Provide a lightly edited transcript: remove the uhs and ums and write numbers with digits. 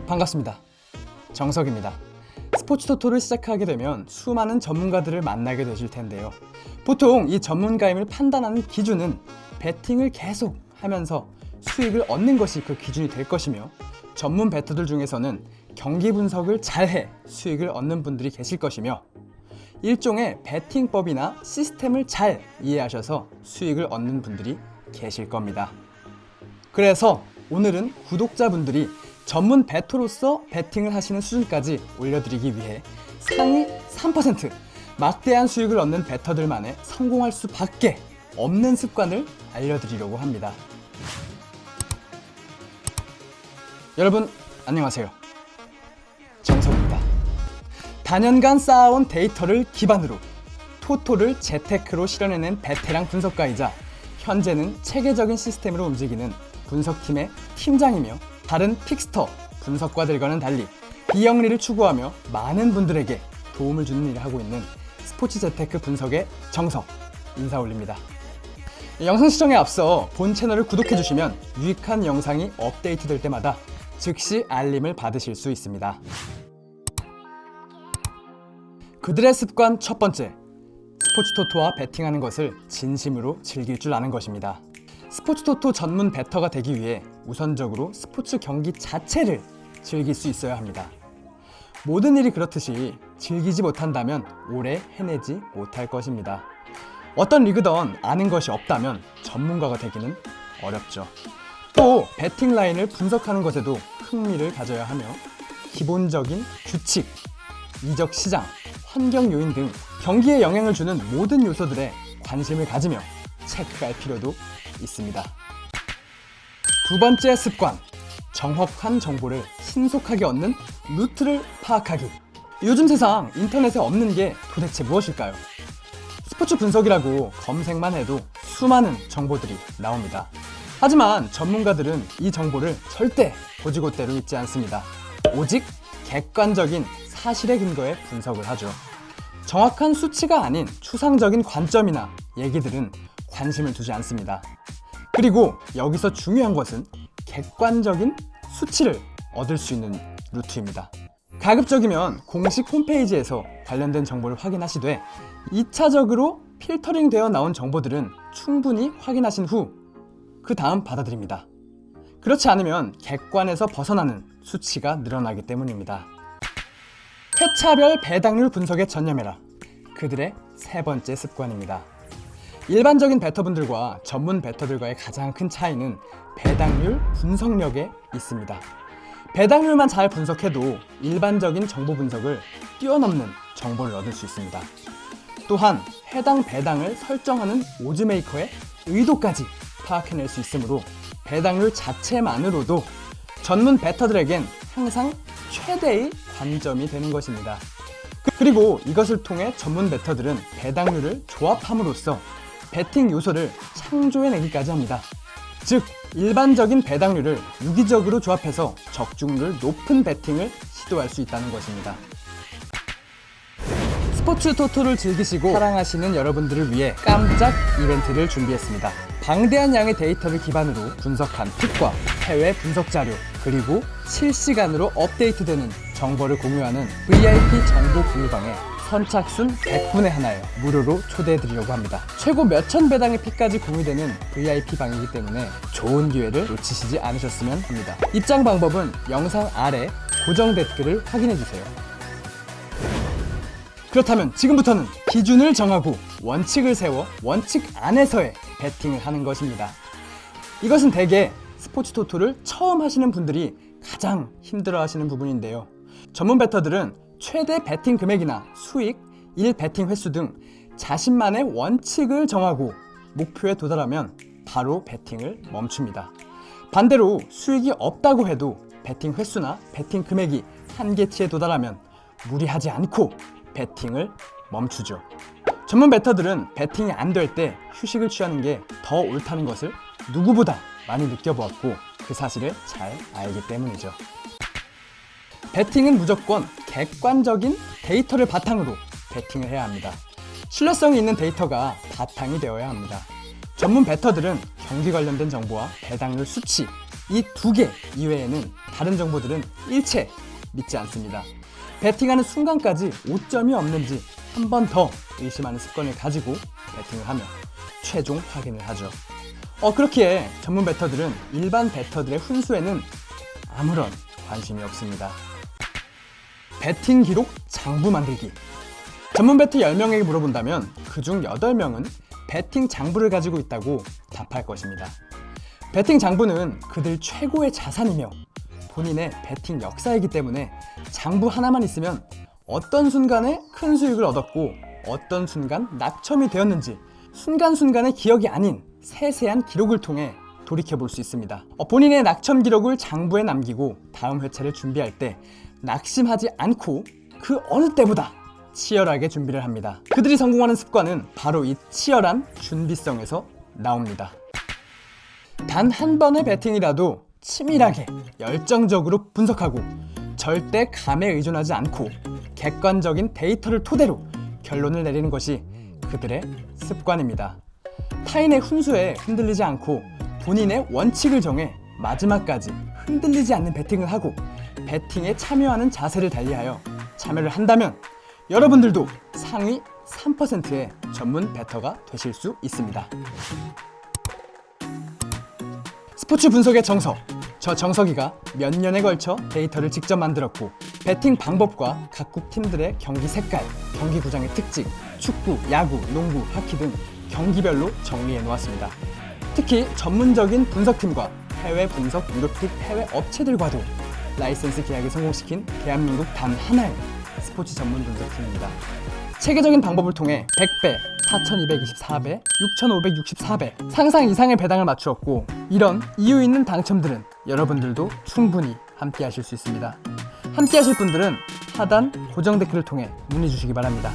반갑습니다. 정석입니다. 스포츠 토토를 시작하게 되면 수많은 전문가들을 만나게 되실 텐데요. 보통 이 전문가임을 판단하는 기준은 베팅을 계속 하면서 수익을 얻는 것이 그 기준이 될 것이며, 전문 베터들 중에서는 경기 분석을 잘해 수익을 얻는 분들이 계실 것이며, 일종의 베팅법이나 시스템을 잘 이해하셔서 수익을 얻는 분들이 계실 겁니다. 그래서 오늘은 구독자분들이 전문 베터로서 베팅을 하시는 수준까지 올려드리기 위해 상위 3% 막대한 수익을 얻는 베터들만의 성공할 수밖에 없는 습관을 알려드리려고 합니다. 여러분 안녕하세요. 정석입니다. 다년간 쌓아온 데이터를 기반으로 토토를 재테크로 실현해낸 베테랑 분석가이자 현재는 체계적인 시스템으로 움직이는 분석팀의 팀장이며, 다른 픽스터 분석가들과는 달리 비영리를 추구하며 많은 분들에게 도움을 주는 일을 하고 있는 스포츠 재테크 분석의 정석, 인사 올립니다. 영상 시청에 앞서 본 채널을 구독해주시면 유익한 영상이 업데이트될 때마다 즉시 알림을 받으실 수 있습니다. 그들의 습관 첫 번째, 스포츠 토토와 베팅하는 것을 진심으로 즐길 줄 아는 것입니다. 스포츠 토토 전문 베터가 되기 위해 우선적으로 스포츠 경기 자체를 즐길 수 있어야 합니다. 모든 일이 그렇듯이 즐기지 못한다면 오래 해내지 못할 것입니다. 어떤 리그든 아는 것이 없다면 전문가가 되기는 어렵죠. 또 베팅 라인을 분석하는 것에도 흥미를 가져야 하며, 기본적인 규칙, 이적 시장, 환경 요인 등 경기에 영향을 주는 모든 요소들에 관심을 가지며 체크할 필요도 있습니다. 두 번째 습관, 정확한 정보를 신속하게 얻는 루트를 파악하기. 요즘 세상 인터넷에 없는 게 도대체 무엇일까요? 스포츠 분석이라고 검색만 해도 수많은 정보들이 나옵니다. 하지만 전문가들은 이 정보를 절대 고지고대로 읽지 않습니다. 오직 객관적인 사실에 근거해 분석을 하죠. 정확한 수치가 아닌 추상적인 관점이나 얘기들은 관심을 두지 않습니다. 그리고 여기서 중요한 것은 객관적인 수치를 얻을 수 있는 루트입니다. 가급적이면 공식 홈페이지에서 관련된 정보를 확인하시되, 2차적으로 필터링 되어 나온 정보들은 충분히 확인하신 후 그 다음 받아들입니다. 그렇지 않으면 객관에서 벗어나는 수치가 늘어나기 때문입니다. 회차별 배당률 분석에 전념해라. 그들의 세 번째 습관입니다. 일반적인 베터분들과 전문 베터들과의 가장 큰 차이는 배당률 분석력에 있습니다. 배당률만 잘 분석해도 일반적인 정보 분석을 뛰어넘는 정보를 얻을 수 있습니다. 또한 해당 배당을 설정하는 오즈메이커의 의도까지 파악해낼 수 있으므로 배당률 자체만으로도 전문 베터들에겐 항상 최대의 관점이 되는 것입니다. 그리고 이것을 통해 전문 베터들은 배당률을 조합함으로써 베팅 요소를 창조해내기까지 합니다. 즉, 일반적인 배당률을 유기적으로 조합해서 적중률 높은 베팅을 시도할 수 있다는 것입니다. 스포츠 토토를 즐기시고 사랑하시는 여러분들을 위해 깜짝 이벤트를 준비했습니다. 방대한 양의 데이터를 기반으로 분석한 픽과 해외 분석 자료, 그리고 실시간으로 업데이트되는 정보를 공유하는 VIP 정보 공유방에 선착순 100분의 하나에 무료로 초대해드리려고 합니다. 최고 몇천 배당의 픽까지 공유되는 VIP 방이기 때문에 좋은 기회를 놓치시지 않으셨으면 합니다. 입장 방법은 영상 아래 고정 댓글을 확인해주세요. 그렇다면 지금부터는 기준을 정하고 원칙을 세워 원칙 안에서의 베팅을 하는 것입니다. 이것은 대개 스포츠 토토를 처음 하시는 분들이 가장 힘들어하시는 부분인데요. 전문 베터들은 최대 베팅 금액이나 수익, 1베팅 횟수 등 자신만의 원칙을 정하고 목표에 도달하면 바로 베팅을 멈춥니다. 반대로 수익이 없다고 해도 베팅 횟수나 베팅 금액이 한계치에 도달하면 무리하지 않고 베팅을 멈추죠. 전문 베터들은 베팅이 안 될 때 휴식을 취하는 게 더 옳다는 것을 누구보다 많이 느껴보았고 그 사실을 잘 알기 때문이죠. 베팅은 무조건 객관적인 데이터를 바탕으로 베팅을 해야 합니다. 신뢰성이 있는 데이터가 바탕이 되어야 합니다. 전문 베터들은 경기 관련된 정보와 배당률 수치, 이 두 개 이외에는 다른 정보들은 일체 믿지 않습니다. 배팅하는 순간까지 오점이 없는지 한 번 더 의심하는 습관을 가지고 배팅을 하며 최종 확인을 하죠. 그렇기에 전문 배터들은 일반 배터들의 훈수에는 아무런 관심이 없습니다. 배팅 기록 장부 만들기. 전문 배터 10명에게 물어본다면 그중 8명은 배팅 장부를 가지고 있다고 답할 것입니다. 배팅 장부는 그들 최고의 자산이며 본인의 배팅 역사이기 때문에 장부 하나만 있으면 어떤 순간에 큰 수익을 얻었고 어떤 순간 낙첨이 되었는지 순간순간의 기억이 아닌 세세한 기록을 통해 돌이켜볼 수 있습니다. 본인의 낙첨 기록을 장부에 남기고 다음 회차를 준비할 때 낙심하지 않고 그 어느 때보다 치열하게 준비를 합니다. 그들이 성공하는 습관은 바로 이 치열한 준비성에서 나옵니다. 단 한 번의 배팅이라도 치밀하게 열정적으로 분석하고 절대 감에 의존하지 않고 객관적인 데이터를 토대로 결론을 내리는 것이 그들의 습관입니다. 타인의 훈수에 흔들리지 않고 본인의 원칙을 정해 마지막까지 흔들리지 않는 배팅을 하고 배팅에 참여하는 자세를 달리하여 참여를 한다면 여러분들도 상위 3%의 전문 배터가 되실 수 있습니다. 스포츠 분석의 정석. 저 정석이가 몇 년에 걸쳐 데이터를 직접 만들었고 배팅 방법과 각국 팀들의 경기 색깔, 경기 구장의 특징, 축구, 야구, 농구, 하키 등 경기별로 정리해 놓았습니다. 특히 전문적인 분석팀과 해외 분석 유로픽 해외 업체들과도 라이센스 계약을 성공시킨 대한민국 단 하나의 스포츠 전문 분석팀입니다. 체계적인 방법을 통해 100배, 4224배, 6564배 상상 이상의 배당을 맞추었고 이런 이유 있는 당첨들은 여러분들도 충분히 함께 하실 수 있습니다. 함께 하실 분들은 하단 고정 댓글을 통해 문의 주시기 바랍니다.